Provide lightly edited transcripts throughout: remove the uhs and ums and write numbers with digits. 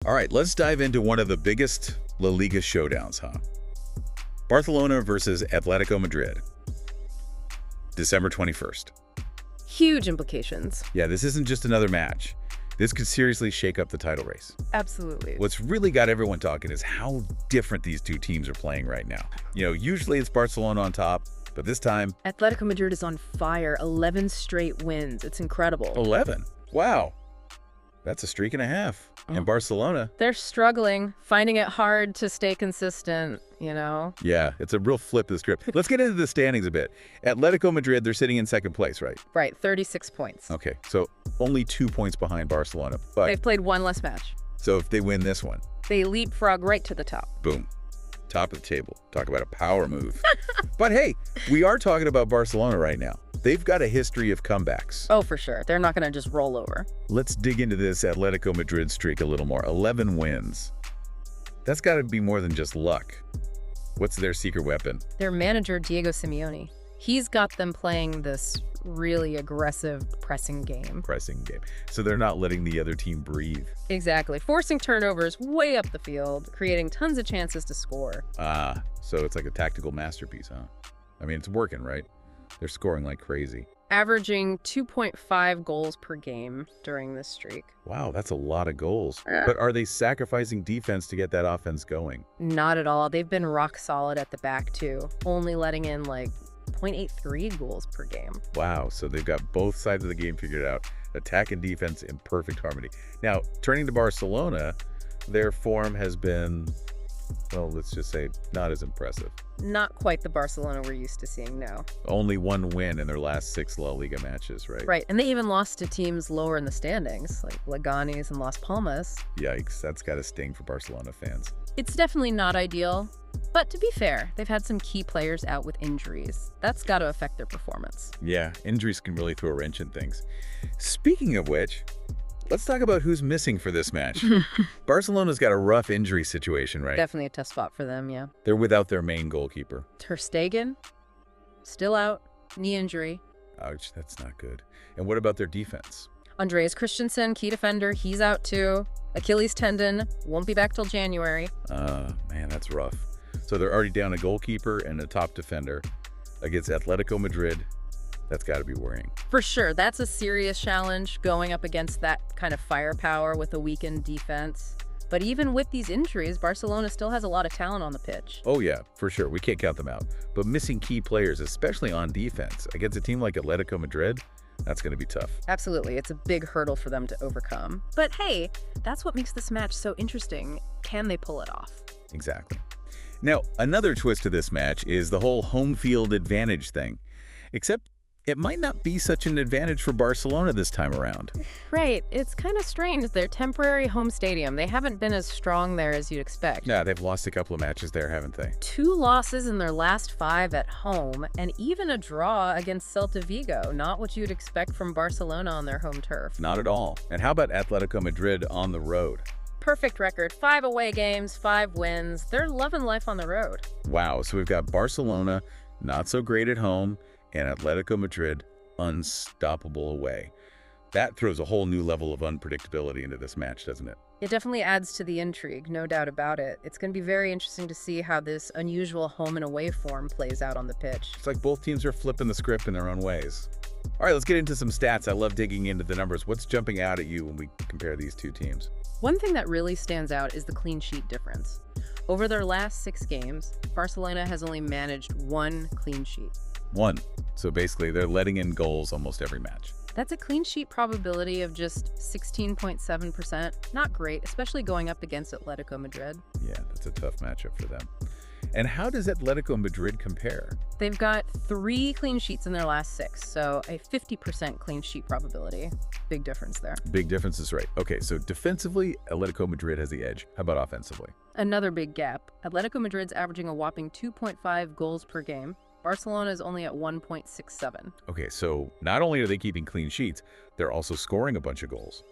All right, let's dive into one of the biggest La Liga showdowns, huh? Barcelona versus Atletico Madrid, December 21st. Huge implications. Yeah, this isn't just another match. This could seriously shake up the title race. Absolutely. What's really got everyone talking is how different these two teams are playing right now. You know, usually it's Barcelona on top, but this time... Atletico Madrid is on fire. 11 straight wins. It's incredible. 11? Wow. That's a streak and a half. And Barcelona... They're struggling, finding it hard to stay consistent, you know? Yeah, it's a real flip of the script. Let's get into the standings a bit. Atletico Madrid, they're sitting in second place, right? Right, 36 points. Okay, so only 2 points behind Barcelona. But They've played one less match. so if they win this one, They leapfrog right to the top. boom, top of the table. Talk about a power move. But hey, we are talking about Barcelona right now. They've got a history of comebacks. Oh, for sure. They're not going to just roll over. Let's dig into this Atletico Madrid streak a little more. 11 wins. That's got to be more than just luck. What's their secret weapon? Their manager, Diego Simeone, he's got them playing this really aggressive pressing game. Pressing game. So they're not letting the other team breathe. Exactly. Forcing turnovers way up the field, creating tons of chances to score. Ah, so it's like a tactical masterpiece, huh? I mean, it's working, right? They're scoring like crazy. Averaging 2.5 goals per game during this streak. Wow, that's a lot of goals. But are they sacrificing defense to get that offense going? Not at all. They've been rock solid at the back, too. Only letting in, like, 0.83 goals per game. Wow, so they've got both sides of the game figured out. Attack and defense in perfect harmony. Now, turning to Barcelona, their form has been, well, let's just say, not as impressive. Not quite the Barcelona we're used to seeing now. Only one win in their last 6 La Liga matches, right? Right, and they even lost to teams lower in the standings, like Leganes and Las Palmas. Yikes, that's got to sting for Barcelona fans. It's definitely not ideal, but to be fair, they've had some key players out with injuries. That's got to affect their performance. Yeah, injuries can really throw a wrench in things. Speaking of which, let's talk about who's missing for this match. Barcelona's got a rough injury situation, right? Definitely a tough spot for them, yeah. They're without their main goalkeeper. Ter Stegen, still out, knee injury. Ouch, that's not good. And what about their defense? Andreas Christensen, key defender, he's out too. Achilles tendon, won't be back till January. Man, that's rough. So they're already down a goalkeeper and a top defender against Atletico Madrid. That's got to be worrying. For sure, that's a serious challenge, going up against that kind of firepower with a weakened defense. But even with these injuries, Barcelona still has a lot of talent on the pitch. Oh yeah, for sure. We can't count them out. But missing key players, especially on defense, against a team like Atletico Madrid, that's going to be tough. Absolutely. It's a big hurdle for them to overcome. But hey, that's what makes this match so interesting. Can they pull it off? Exactly. Now, another twist to this match is the whole home field advantage thing. Except it might not be such an advantage for Barcelona this time around. Right. It's kind of strange. Their temporary home stadium, they haven't been as strong there as you'd expect. Yeah, they've lost a couple of matches there, haven't they? 2 losses in their last 5 at home, and even a draw against Celta Vigo. Not what you'd expect from Barcelona on their home turf. Not at all. And how about Atletico Madrid on the road? Perfect record. 5 away games, 5 wins. They're loving life on the road. Wow, so we've got Barcelona, not so great at home, and Atletico Madrid, unstoppable away. That throws a whole new level of unpredictability into this match, doesn't it? It definitely adds to the intrigue, no doubt about it. It's going to be very interesting to see how this unusual home and away form plays out on the pitch. It's like both teams are flipping the script in their own ways. All right, let's get into some stats. I love digging into the numbers. What's jumping out at you when we compare these two teams? One thing that really stands out is the clean sheet difference. Over their last 6 games, Barcelona has only managed 1 clean sheet. 1. So basically, they're letting in goals almost every match. That's a clean sheet probability of just 16.7%. Not great, especially going up against Atletico Madrid. Yeah, that's a tough matchup for them. And how does Atletico Madrid compare? They've got 3 clean sheets in their last 6, so a 50% clean sheet probability. Big difference there. Big difference is right. Okay, so defensively, Atletico Madrid has the edge. How about offensively? Another big gap. Atletico Madrid's averaging a whopping 2.5 goals per game. Barcelona is only at 1.67. Okay, so not only are they keeping clean sheets, they're also scoring a bunch of goals.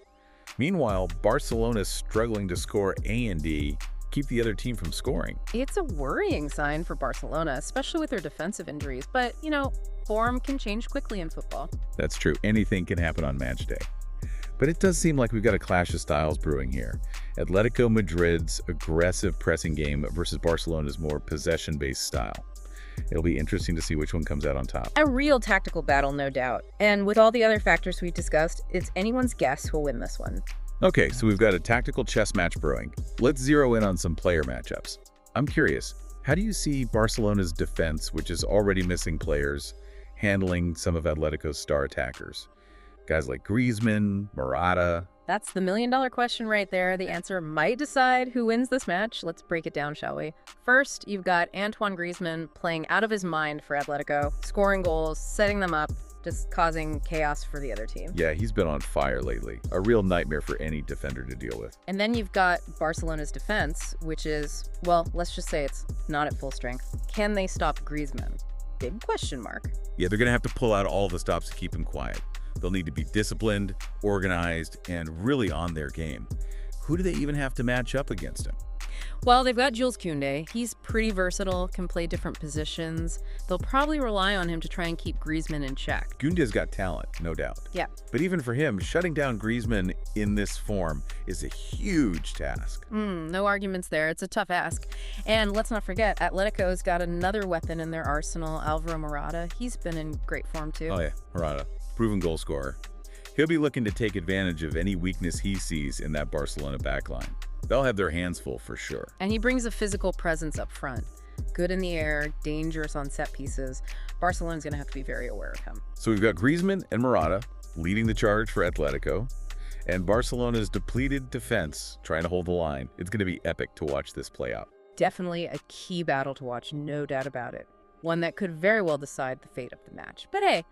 Meanwhile, Barcelona's struggling to score A and D, keep the other team from scoring. It's a worrying sign for Barcelona, especially with their defensive injuries. But, you know, form can change quickly in football. That's true. Anything can happen on match day. But it does seem like we've got a clash of styles brewing here. Atletico Madrid's aggressive pressing game versus Barcelona's more possession-based style. It'll be interesting to see which one comes out on top. A real tactical battle, no doubt. And with all the other factors we discussed, it's anyone's guess who'll win this one. Okay, so we've got a tactical chess match brewing. Let's zero in on some player matchups. I'm curious, how do you see Barcelona's defense, which is already missing players, handling some of Atletico's star attackers? Guys like Griezmann, Morata. That's the million-dollar question right there. The answer might decide who wins this match. Let's break it down, shall we? First, you've got Antoine Griezmann playing out of his mind for Atletico, scoring goals, setting them up, just causing chaos for the other team. Yeah, he's been on fire lately. A real nightmare for any defender to deal with. And then you've got Barcelona's defense, which is, well, let's just say it's not at full strength. Can they stop Griezmann? Big question mark. Yeah, they're going to have to pull out all the stops to keep him quiet. They'll need to be disciplined, organized, and really on their game. Who do they even have to match up against him? Well, they've got Jules Koundé. He's pretty versatile, can play different positions. They'll probably rely on him to try and keep Griezmann in check. Koundé's got talent, no doubt. Yeah. But even for him, shutting down Griezmann in this form is a huge task. No arguments there. It's a tough ask. And let's not forget, Atletico's got another weapon in their arsenal, Alvaro Morata. He's been in great form, too. Oh yeah, Morata, proven goal scorer. He'll be looking to take advantage of any weakness he sees in that Barcelona backline. They'll have their hands full for sure. And he brings a physical presence up front. Good in the air, dangerous on set pieces. Barcelona's going to have to be very aware of him. So we've got Griezmann and Morata leading the charge for Atletico, and Barcelona's depleted defense trying to hold the line. It's going to be epic to watch this play out. Definitely a key battle to watch, no doubt about it. One that could very well decide the fate of the match. But hey,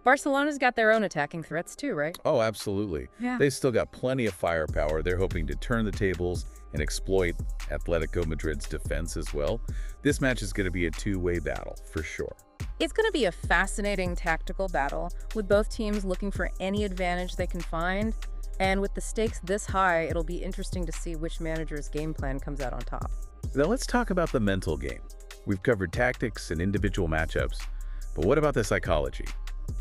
Barcelona's got their own attacking threats too, right? Oh, absolutely. Yeah. They've still got plenty of firepower. They're hoping to turn the tables and exploit Atletico Madrid's defense as well. This match is going to be a two-way battle, for sure. It's going to be a fascinating tactical battle, with both teams looking for any advantage they can find. And with the stakes this high, it'll be interesting to see which manager's game plan comes out on top. Now let's talk about the mental game. We've covered tactics and individual matchups, but what about the psychology?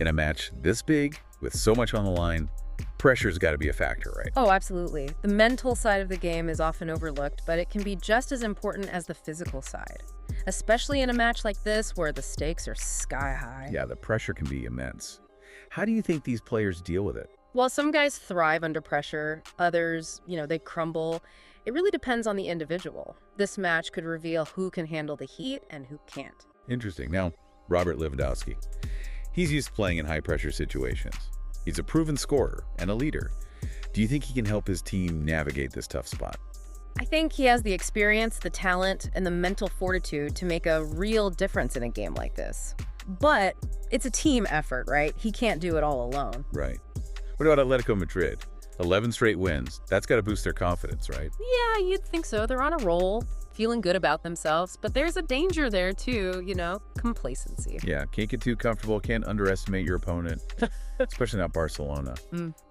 In a match this big, with so much on the line, pressure's got to be a factor, right? Oh, absolutely. The mental side of the game is often overlooked, but it can be just as important as the physical side, especially in a match like this where the stakes are sky high. Yeah, the pressure can be immense. How do you think these players deal with it? Well, some guys thrive under pressure, others, they crumble. It really depends on the individual. This match could reveal who can handle the heat and who can't. Interesting. Now, Robert Lewandowski. He's used to playing in high-pressure situations. He's a proven scorer and a leader. Do you think he can help his team navigate this tough spot? I think he has the experience, the talent, and the mental fortitude to make a real difference in a game like this. But it's a team effort, right? He can't do it all alone. Right. What about Atletico Madrid? 11 straight wins. That's got to boost their confidence, right? Yeah, you'd think so. They're on a roll, feeling good about themselves. But there's a danger there, too, complacency. Yeah, can't get too comfortable, can't underestimate your opponent, especially not Barcelona,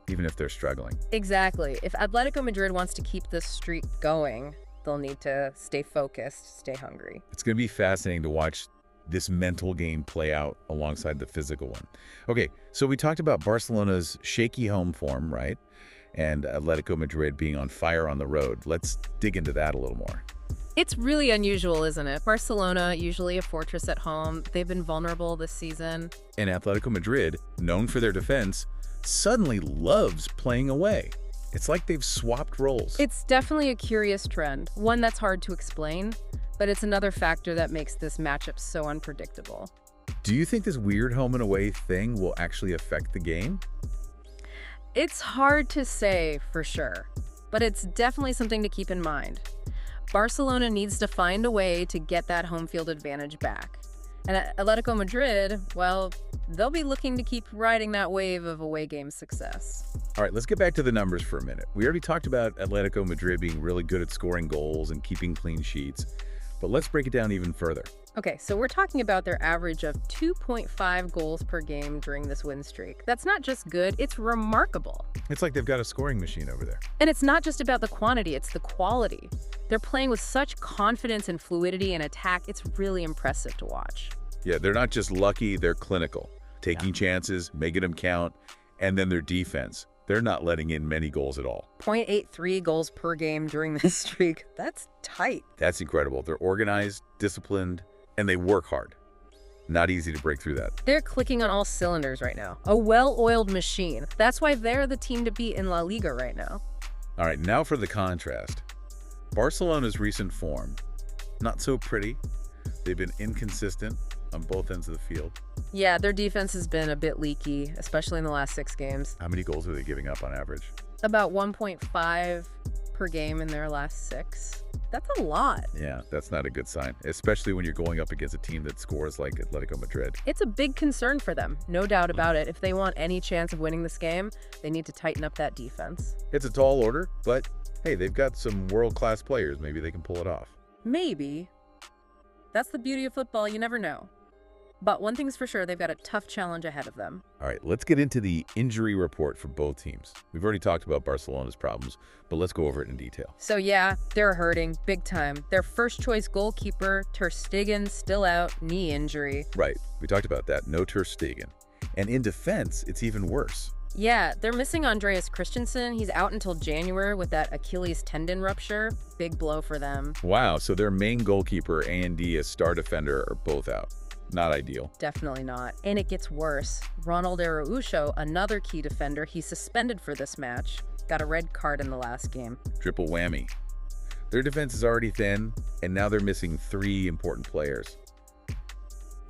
even if they're struggling. Exactly. If Atletico Madrid wants to keep this streak going, they'll need to stay focused, stay hungry. It's going to be fascinating to watch this mental game play out alongside the physical one. Okay, so we talked about Barcelona's shaky home form, right? And Atletico Madrid being on fire on the road. Let's dig into that a little more. It's really unusual, isn't it? Barcelona, usually a fortress at home. They've been vulnerable this season. And Atletico Madrid, known for their defense, suddenly loves playing away. It's like they've swapped roles. It's definitely a curious trend, one that's hard to explain, but it's another factor that makes this matchup so unpredictable. Do you think this weird home and away thing will actually affect the game? It's hard to say for sure, but it's definitely something to keep in mind. Barcelona needs to find a way to get that home field advantage back. And at Atletico Madrid, well, they'll be looking to keep riding that wave of away game success. All right, let's get back to the numbers for a minute. We already talked about Atletico Madrid being really good at scoring goals and keeping clean sheets, but let's break it down even further. Okay, so we're talking about their average of 2.5 goals per game during this win streak. That's not just good, it's remarkable. It's like they've got a scoring machine over there. And it's not just about the quantity, it's the quality. They're playing with such confidence and fluidity and attack, it's really impressive to watch. Yeah, they're not just lucky, they're clinical. Taking chances, making them count, and then their defense. They're not letting in many goals at all. 0.83 goals per game during this streak. That's tight. That's incredible. They're organized, disciplined, and they work hard. Not easy to break through that. They're clicking on all cylinders right now. A well-oiled machine. That's why they're the team to beat in La Liga right now. All right, now for the contrast. Barcelona's recent form, not so pretty. They've been inconsistent on both ends of the field. Yeah, their defense has been a bit leaky, especially in the last 6 games. How many goals are they giving up on average? About 1.5 per game in their last 6. That's a lot. Yeah, that's not a good sign, especially when you're going up against a team that scores like Atlético Madrid. It's a big concern for them, no doubt about it. If they want any chance of winning this game, they need to tighten up that defense. It's a tall order, but hey, they've got some world-class players. Maybe they can pull it off. Maybe. That's the beauty of football, you never know. But one thing's for sure, they've got a tough challenge ahead of them. All right, let's get into the injury report for both teams. We've already talked about Barcelona's problems, but let's go over it in detail. So yeah, they're hurting big time. Their first choice goalkeeper, Ter Stegen, still out, knee injury. Right, we talked about that. No Ter Stegen. And in defense, it's even worse. Yeah, they're missing Andreas Christensen. He's out until January with that Achilles tendon rupture. Big blow for them. Wow, so their main goalkeeper and a star defender are both out. Not ideal. Definitely not. And it gets worse. Ronald Araujo, another key defender, he's suspended for this match. Got a red card in the last game. Triple whammy. Their defense is already thin, and now they're missing 3 important players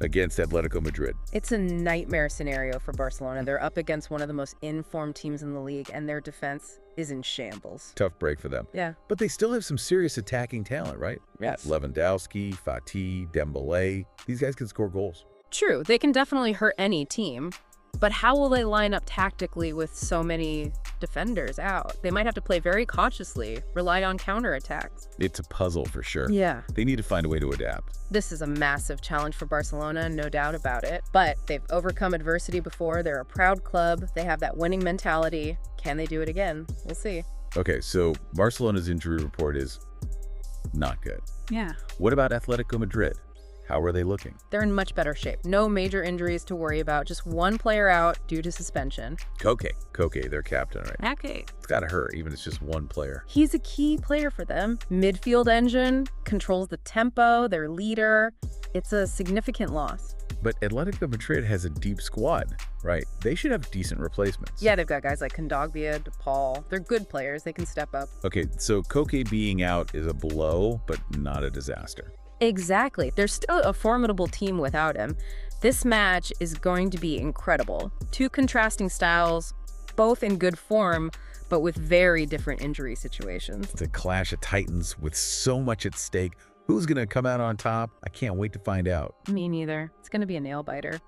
against Atlético Madrid. It's a nightmare scenario for Barcelona. They're up against one of the most informed teams in the league, and their defense is in shambles. Tough break for them. Yeah. But they still have some serious attacking talent, right? Yes. Lewandowski, Fati, Dembélé. These guys can score goals. True, they can definitely hurt any team. But how will they line up tactically with so many defenders out? They might have to play very cautiously, rely on counterattacks. It's a puzzle for sure. Yeah. They need to find a way to adapt. This is a massive challenge for Barcelona, no doubt about it. But they've overcome adversity before. They're a proud club. They have that winning mentality. Can they do it again? We'll see. Okay, so Barcelona's injury report is not good. Yeah. What about Atlético Madrid? How are they looking? They're in much better shape. No major injuries to worry about. Just one player out due to suspension. Koke, their captain, right? Okay. It's gotta hurt, even if it's just one player. He's a key player for them. Midfield engine, controls the tempo, their leader. It's a significant loss. But Atlético Madrid has a deep squad, right? They should have decent replacements. Yeah, they've got guys like Kondogbia, DePaul. They're good players. They can step up. Okay, so Koke being out is a blow, but not a disaster. Exactly. They're still a formidable team without him. This match is going to be incredible. 2 contrasting styles, both in good form, but with very different injury situations. It's a clash of titans with so much at stake. Who's going to come out on top? I can't wait to find out. Me neither. It's going to be a nail-biter.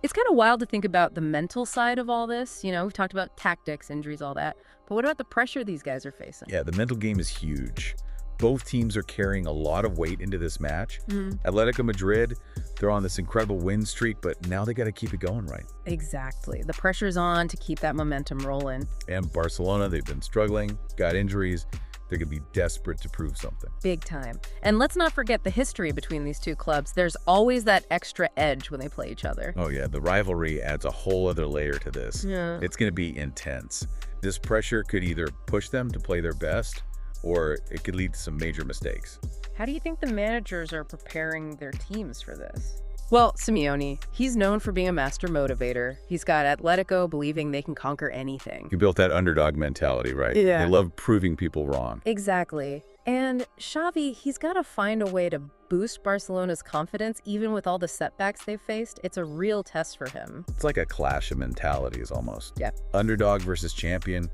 It's kind of wild to think about the mental side of all this. You know, we've talked about tactics, injuries, all that. But what about the pressure these guys are facing? Yeah, the mental game is huge. Both teams are carrying a lot of weight into this match. Atlético Madrid, they're on this incredible win streak, but now they got to keep it going, right? Exactly. The pressure's on to keep that momentum rolling. And Barcelona, they've been struggling, got injuries. They're going to be desperate to prove something. Big time. And let's not forget the history between these two clubs. There's always that extra edge when they play each other. Oh yeah, the rivalry adds a whole other layer to this. Yeah. It's going to be intense. This pressure could either push them to play their best, or it could lead to some major mistakes. How do you think the managers are preparing their teams for this? Well, Simeone, he's known for being a master motivator. He's got Atletico believing they can conquer anything. You built that underdog mentality, right? Yeah. They love proving people wrong. Exactly. And Xavi, he's got to find a way to boost Barcelona's confidence even with all the setbacks they've faced. It's a real test for him. It's like a clash of mentalities almost. Yeah. Underdog versus champion.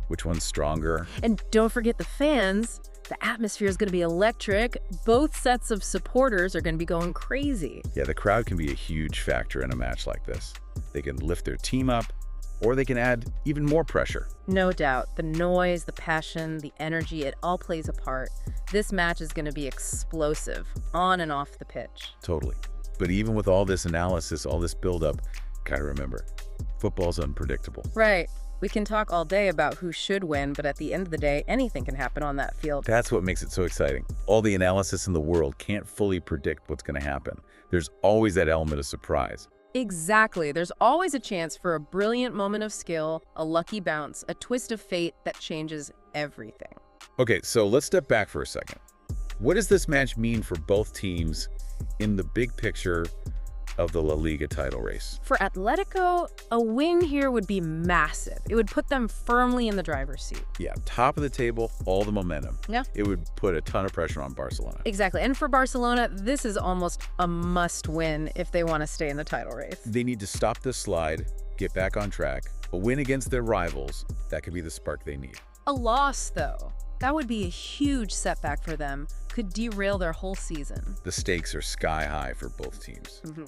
Which one's stronger? And don't forget the fans. The atmosphere is going to be electric. Both sets of supporters are going to be going crazy. Yeah, the crowd can be a huge factor in a match like this. They can lift their team up, or they can add even more pressure. No doubt. The noise, the passion, the energy, it all plays a part. This match is going to be explosive, on and off the pitch. Totally. But even with all this analysis, all this buildup, gotta remember, football's unpredictable. Right. We can talk all day about who should win, but at the end of the day, anything can happen on that field. That's what makes it so exciting. All the analysis in the world can't fully predict what's going to happen. There's always that element of surprise. Exactly. There's always a chance for a brilliant moment of skill, a lucky bounce, a twist of fate that changes everything. Okay, so let's step back for a second. What does this match mean for both teams in the big picture of the La Liga title race? For Atletico, a win here would be massive. It would put them firmly in the driver's seat. Yeah, top of the table, all the momentum. Yeah. It would put a ton of pressure on Barcelona. Exactly. And for Barcelona, this is almost a must-win if they want to stay in the title race. They need to stop this slide, get back on track. A win against their rivals, that could be the spark they need. A loss, though, that would be a huge setback for them, could derail their whole season. The stakes are sky high for both teams. Mhm.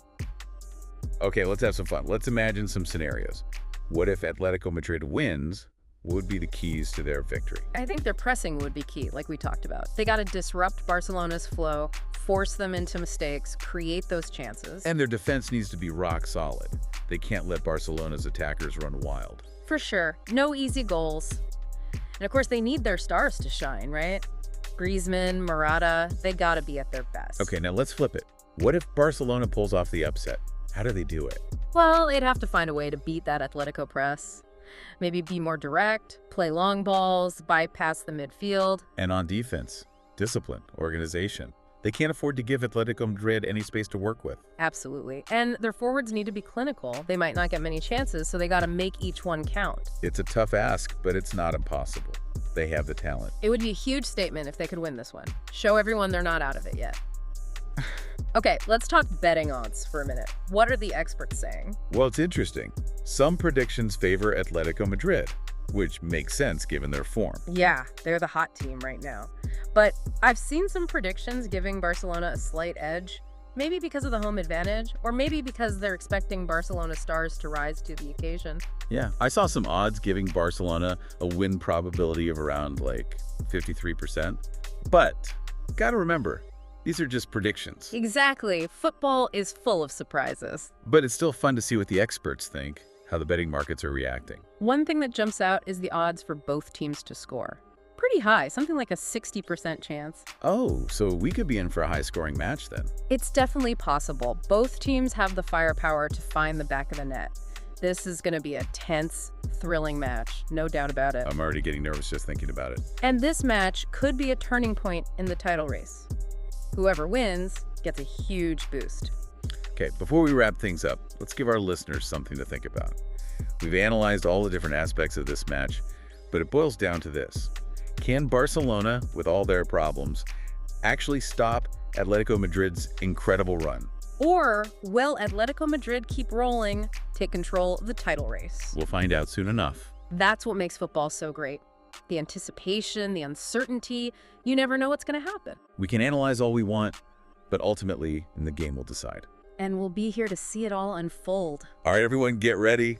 Okay, let's have some fun. Let's imagine some scenarios. What if Atletico Madrid wins? What would be the keys to their victory? I think their pressing would be key, like we talked about. They got to disrupt Barcelona's flow, force them into mistakes, create those chances. And their defense needs to be rock solid. They can't let Barcelona's attackers run wild. For sure. No easy goals. And of course, they need their stars to shine, right? Griezmann, Morata, they got to be at their best. Okay, now let's flip it. What if Barcelona pulls off the upset? How do they do it? Well, they'd have to find a way to beat that Atletico press. Maybe be more direct, play long balls, bypass the midfield. And on defense, discipline, organization. They can't afford to give Atletico Madrid any space to work with. Absolutely. And their forwards need to be clinical. They might not get many chances, so they got to make each one count. It's a tough ask, but it's not impossible. They have the talent. It would be a huge statement if they could win this one. Show everyone they're not out of it yet. Okay, let's talk betting odds for a minute. What are the experts saying? Well, it's interesting. Some predictions favor Atletico Madrid, which makes sense given their form. Yeah, they're the hot team right now. But I've seen some predictions giving Barcelona a slight edge, maybe because of the home advantage, or maybe because they're expecting Barcelona stars to rise to the occasion. Yeah, I saw some odds giving Barcelona a win probability of around like 53%. But gotta remember, these are just predictions. Exactly. Football is full of surprises. But it's still fun to see what the experts think, how the betting markets are reacting. One thing that jumps out is the odds for both teams to score. Pretty high, something like a 60% chance. Oh, so we could be in for a high-scoring match then. It's definitely possible. Both teams have the firepower to find the back of the net. This is going to be a tense, thrilling match, no doubt about it. I'm already getting nervous just thinking about it. And this match could be a turning point in the title race. Whoever wins gets a huge boost. Okay, before we wrap things up, let's give our listeners something to think about. We've analyzed all the different aspects of this match, but it boils down to this. Can Barcelona, with all their problems, actually stop Atletico Madrid's incredible run? Or will Atletico Madrid keep rolling, take control of the title race? We'll find out soon enough. That's what makes football so great. The anticipation, the uncertainty, you never know what's going to happen. We can analyze all we want, but ultimately, the game will decide. And we'll be here to see it all unfold. All right, everyone, get ready.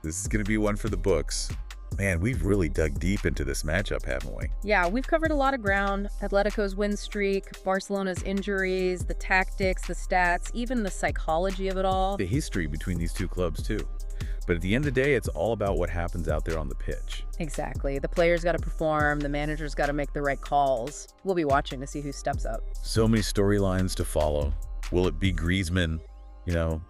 This is going to be one for the books. Man, we've really dug deep into this matchup, haven't we? Yeah, we've covered a lot of ground. Atletico's win streak, Barcelona's injuries, the tactics, the stats, even the psychology of it all. The history between these two clubs, too. But at the end of the day, it's all about what happens out there on the pitch. Exactly. The players got to perform. The managers got to make the right calls. We'll be watching to see who steps up. So many storylines to follow. Will it be Griezmann,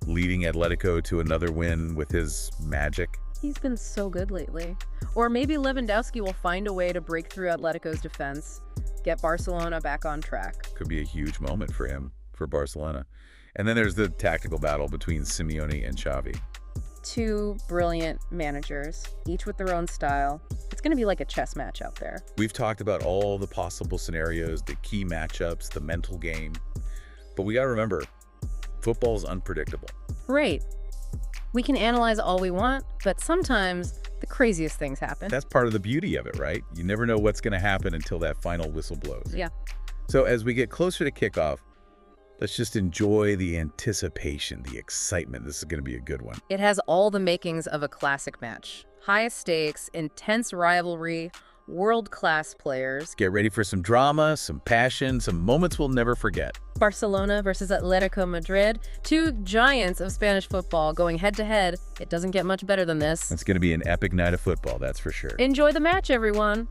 leading Atletico to another win with his magic? He's been so good lately. Or maybe Lewandowski will find a way to break through Atletico's defense, get Barcelona back on track. Could be a huge moment for him, for Barcelona. And then there's the tactical battle between Simeone and Xavi. Two brilliant managers, each with their own style. It's going to be like a chess match out there. We've talked about all the possible scenarios, the key matchups, the mental game. But we got to remember, football's unpredictable. Right. We can analyze all we want, but sometimes the craziest things happen. That's part of the beauty of it, right? You never know what's going to happen until that final whistle blows. Yeah. So as we get closer to kickoff, let's just enjoy the anticipation, the excitement. This is going to be a good one. It has all the makings of a classic match. High stakes, intense rivalry, world-class players. Get ready for some drama, some passion, some moments we'll never forget. Barcelona versus Atletico Madrid, two giants of Spanish football going head-to-head. It doesn't get much better than this. It's going to be an epic night of football, that's for sure. Enjoy the match, everyone.